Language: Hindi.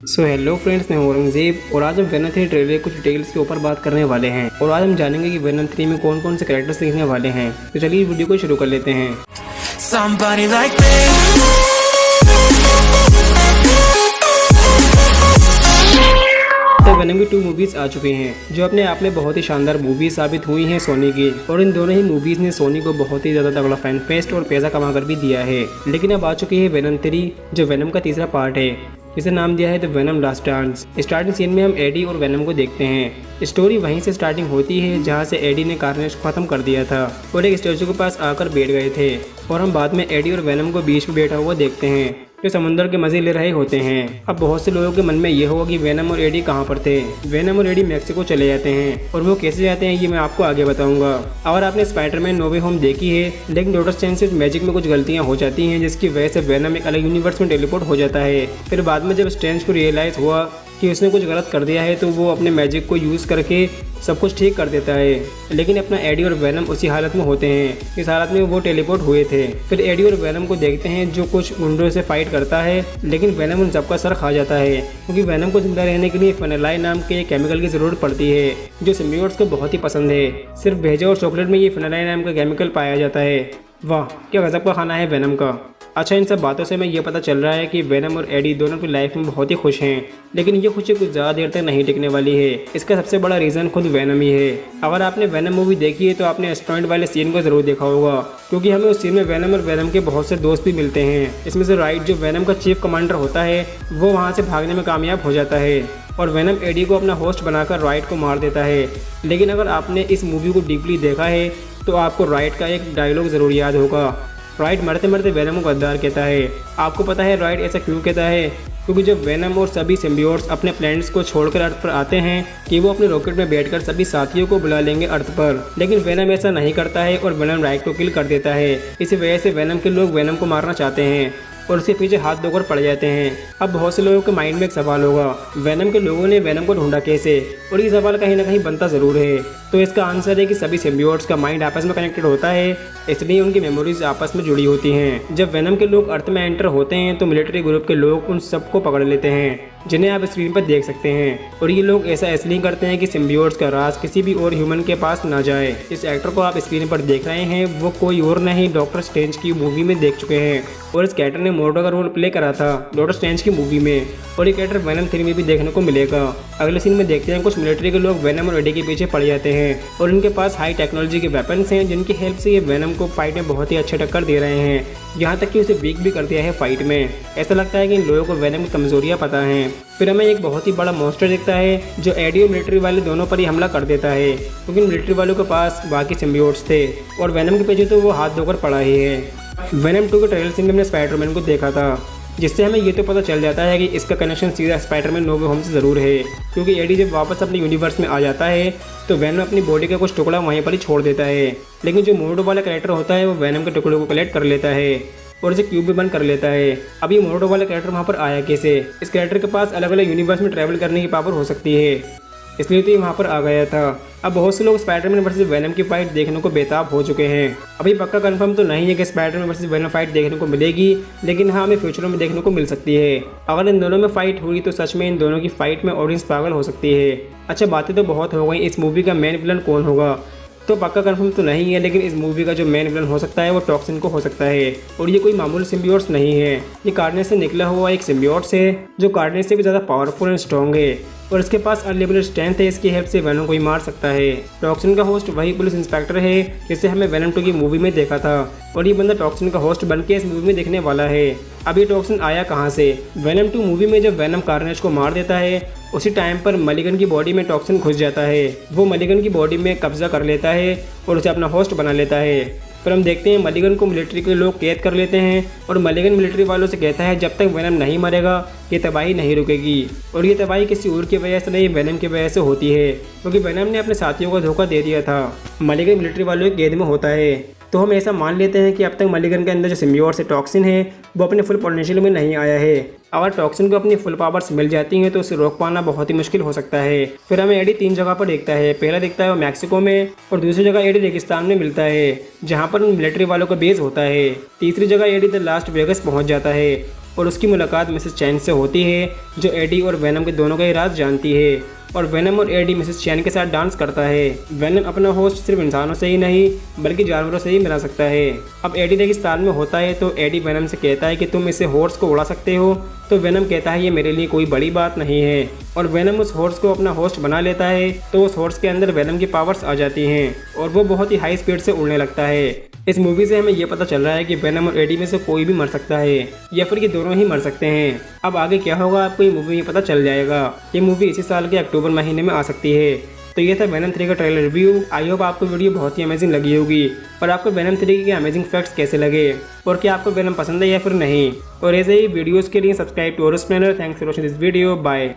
हेलो फ्रेंड्स, मैं हूं औरंगजेब और आज हम वेनम 3 ट्रेलर कुछ डिटेल्स के ऊपर बात करने वाले हैं और आज हम जानेंगे कि वेनम 3 में कौन कौन से कैरेक्टर्स दिखने वाले हैं। तो चलिए वीडियो को शुरू कर लेते हैं। Somebody like me. तो वेनम की 2 मूवीज आ चुकी हैं जो अपने आप में बहुत ही शानदार मूवीज साबित हुई हैं सोनी की, और इन दोनों ही मूवीज ने सोनी को बहुत ही ज्यादा तगड़ा फैन फेस्ट और पैसा कमा कर भी दिया है। लेकिन अब आ चुकी है वेनम 3 जो वेनम का तीसरा पार्ट है। इसे नाम दिया है the Venom last dance. Starting scene में हम एडी और वेनम को देखते हैं। स्टोरी वहीं से स्टार्टिंग होती है जहां से एडी ने कार्नेज खत्म कर दिया था और एक स्टैचू के पास आकर बैठ गए थे, और हम बाद में एडी और वेनम को बीच में बैठा हुआ देखते हैं जो समुद्र के मजे ले रहे होते हैं। अब बहुत से लोगों के मन में ये होगा कि वेनम और एडी कहाँ पर थे। वेनम और एडी मैक्सिको चले जाते हैं और वो कैसे जाते हैं ये मैं आपको आगे बताऊंगा। और आपने स्पाइडरमैन नो वे होम देखी है, लेकिन डॉक्टर स्ट्रेंज से मैजिक में कुछ गलतियां हो जाती हैं जिसकी वजह से वेनम एक अलग यूनिवर्स में टेलीपोर्ट हो जाता है। फिर बाद में जब स्ट्रेंज को रियलाइज हुआ कि उसने कुछ गलत कर दिया है तो वो अपने मैजिक को यूज़ करके सब कुछ ठीक कर देता है। लेकिन अपना एडी और वेनम उसी हालत में होते हैं। इस हालत में वो टेलीपोर्ट हुए थे। फिर एडी और वेनम को देखते हैं जो कुछ गुंडों से फाइट करता है, लेकिन वेनम उन सबका सर खा जाता है क्योंकि वेनम को जिंदा रहने के लिए फेनालाइन नाम के एक केमिकल की ज़रूरत पड़ती है जो सिम्बियोट्स को बहुत ही पसंद है। सिर्फ भेजा और चॉकलेट में ये फेनालाइन नाम का केमिकल पाया जाता है। वाह, क्या गजब का खाना है वेनम का। अच्छा, इन सब बातों से हमें ये पता चल रहा है कि वेनम और एडी दोनों की लाइफ में बहुत ही खुश हैं, लेकिन ये खुशी कुछ ज़्यादा देर तक नहीं टिकने वाली है। इसका सबसे बड़ा रीज़न खुद वेनम ही है। अगर आपने वेनम मूवी देखी है तो आपने एस्ट्रॉइड वाले सीन को ज़रूर देखा होगा, क्योंकि हमें उस सीन में वेनम और वेनम के बहुत से दोस्त भी मिलते हैं। इसमें से राइट जो वेनम का चीफ कमांडर होता है वो वहाँ से भागने में कामयाब हो जाता है और वेनम एडी को अपना होस्ट बनाकर राइट को मार देता है। लेकिन अगर आपने इस मूवी को डीपली देखा है तो आपको राइट का एक डायलॉग ज़रूर याद होगा। राइट मरते मरते वेनम को गद्दार कहता है। आपको पता है राइट ऐसा क्यों कहता है? क्योंकि जब वेनम और सभी सिम्बियोट्स अपने प्लैनेट्स को छोड़कर अर्थ पर आते हैं कि वो अपने रॉकेट में बैठकर सभी साथियों को बुला लेंगे अर्थ पर, लेकिन वेनम ऐसा नहीं करता है और वेनम राइट को किल कर देता है। इसी वजह से वेनम के लोग वेनम को मारना चाहते हैं और उसके पीछे हाथ धोकर पड़ जाते हैं। अब बहुत से लोगों के माइंड में एक सवाल होगा, वेनम के लोगों ने वेनम को ढूंढा कैसे? और ये सवाल कहीं ना कहीं बनता ज़रूर है। तो इसका आंसर है कि सभी सिम्बियोट्स का माइंड आपस में कनेक्टेड होता है, इसलिए उनकी मेमोरीज आपस में जुड़ी होती हैं। जब वेनम के लोग अर्थ में एंटर होते हैं तो मिलिट्री ग्रुप के लोग उन सबको पकड़ लेते हैं, जिन्हें आप स्क्रीन पर देख सकते हैं। और ये लोग ऐसा इसलिए करते हैं कि सिम्बियोट्स का राज किसी भी और ह्यूमन के पास ना जाए। इस एक्टर को आप स्क्रीन पर देख रहे हैं वो कोई और नहीं डॉक्टर स्ट्रेंज की मूवी में देख चुके हैं, और इस कैरेक्टर ने मोर्डो का रोल प्ले करा था डॉक्टर स्ट्रेंज की मूवी में, और ये कैरेक्टर वेनम 3 में भी देखने को मिलेगा। अगले सीन में देखते हैं कुछ मिलिट्री के लोग वेनम और एडी के पीछे पड़ जाते हैं और इनके पास हाई टेक्नोलॉजी के वेपन्स हैं जिनकी हेल्प से ये वेनम को फाइट में बहुत ही अच्छे टक्कर दे रहे हैं, यहाँ तक कि उसे वीक भी कर दिया है फाइट में। ऐसा लगता है कि इन लोगों को वेनम की कमजोरियाँ पता हैं। फिर हमें एक बहुत ही बड़ा मॉन्स्टर दिखता है जो एडी और मिलिट्री वाले दोनों पर ही हमला कर देता है, क्योंकि मिलिट्री वालों के पास बाकी सिम्बियोट्स थे और वेनम के पीछे तो वो हाथ धोकर पड़ा ही है। वेनम 2 के ट्रेलर सीन में हमने स्पाइडरमैन को देखा था, जिससे हमें ये तो पता चल जाता है कि इसका कनेक्शन सीधा स्पाइडरमैन नो वे होम से ज़रूर है, क्योंकि एडी जब वापस अपने यूनिवर्स में आ जाता है तो वेनम अपनी बॉडी का कुछ टुकड़ा वहीं पर ही छोड़ देता है, लेकिन जो मोर्डो वाला कैरेक्टर होता है वो वेनम के टुकड़ों को कलेक्ट कर लेता है और इसे क्यूब भी बंद कर लेता है। अब ये मोर्डो वाला कैरेक्टर वहाँ पर आया कैसे? इस कैरेक्टर के पास अलग अलग यूनिवर्स में ट्रैवल करने की पावर हो सकती है, इसलिए तो ये वहाँ पर आ गया था। अब बहुत से लोग स्पाइडरमैन वर्सेस वेनम की फाइट देखने को बेताब हो चुके हैं। अभी पक्का कंफर्म तो नहीं है कि स्पाइडरमैन वर्सेस वेनम फाइट देखने को मिलेगी, लेकिन हाँ, हमें फ्यूचर में देखने को मिल सकती है। अगर इन दोनों में फाइट हुई तो सच में इन दोनों की फाइट में ऑडियंस पागल हो सकती है। अच्छा, बातें तो बहुत हो गई, इस मूवी का मेन विलन कौन होगा तो पक्का कंफर्म तो नहीं है, लेकिन इस मूवी का जो मेन विलन हो सकता है वो टॉक्सिन को हो सकता है, और ये कोई मामूली सिम्बियोट्स नहीं है। ये कार्नेज से निकला हुआ एक सिम्बियोट्स है जो कार्नेज से भी ज़्यादा पावरफुल एंड स्ट्रॉन्ग है और इसके पास अनलिमिटेड स्ट्रेंथ है। इसकी हेल्प से वेनम को ही मार सकता है। टॉक्सिन का होस्ट वही पुलिस इंस्पेक्टर है जिसे हमें वेनम 2 की मूवी में देखा था, और ये बंदा टॉक्सिन का होस्ट बनके इस मूवी में देखने वाला है। अब ये टॉक्सिन आया कहाँ से? वेनम 2 मूवी में जब वेनम कार्नेज को मार देता है उसी टाइम पर मलिगन की बॉडी में टॉक्सिन घुस जाता है। वो मलिगन की बॉडी में कब्जा कर लेता है और उसे अपना होस्ट बना लेता है। फिर हम देखते हैं मलिगन को मिलिट्री के लोग कैद कर लेते हैं और मलिगन मिलिट्री वालों से कहता है जब तक वेनम नहीं मरेगा ये तबाही नहीं रुकेगी, और ये तबाही किसी और की वजह से नहीं वेनम की वजह से होती है, क्योंकि वेनम ने अपने साथियों को धोखा दे दिया था। मलिगन मिलिट्री वालों के कैद में होता है तो हम ऐसा मान लेते हैं कि अब तक मलिगन के अंदर जो सिम्बियोट्स टॉक्सिन है वो अपने फुल पोटेंशियल में नहीं आया है। अगर टॉक्सिन को अपनी फुल पावर्स मिल जाती हैं तो उसे रोक पाना बहुत ही मुश्किल हो सकता है। फिर हमें एडी 3 जगह पर देखता है। पहला दिखता है वो मैक्सिको में, और दूसरी जगह एडी रेगिस्तान में मिलता है जहाँ पर मिलिट्री वालों का बेस होता है। तीसरी जगह एडी द लास्ट वेगस पहुँच जाता है और उसकी मुलाकात मिसेस चैन से होती है, जो एडी और वेनम के दोनों का ही राज जानती है। और वेनम और एडी मिसेस चैन के साथ डांस करता है। वेनम अपना होस्ट सिर्फ इंसानों से ही नहीं बल्कि जानवरों से ही मिला सकता है। अब एडी रेगिस्तान में होता है तो एडी वेनम से कहता है कि तुम इसे हॉर्स को उड़ा सकते हो, तो वेनम कहता है ये मेरे लिए कोई बड़ी बात नहीं है। और वेनम उस हॉर्स को अपना होस्ट बना लेता है, तो उस हॉर्स के अंदर वेनम की पावर्स आ जाती हैं और वो बहुत ही हाई स्पीड से उड़ने लगता है। इस मूवी से हमें ये पता चल रहा है कि वेनम और एडी में से कोई भी मर सकता है या फिर ये दोनों ही मर सकते हैं। अब आगे क्या होगा आपको ये मूवी में पता चल जाएगा। ये मूवी इसी साल के अक्टूबर महीने में आ सकती है। तो ये था वेनम 3 का ट्रेलर रिव्यू। आई होप आपको वीडियो बहुत ही अमेजिंग लगी होगी। और आपको वेनम 3 के अमेजिंग फैक्ट्स कैसे लगे और क्या आपको वेनम पसंद है या फिर नहीं। और ऐसे ही वीडियोज़ के लिए subscribe to Aura's planner. Thanks for watching this video. Bye.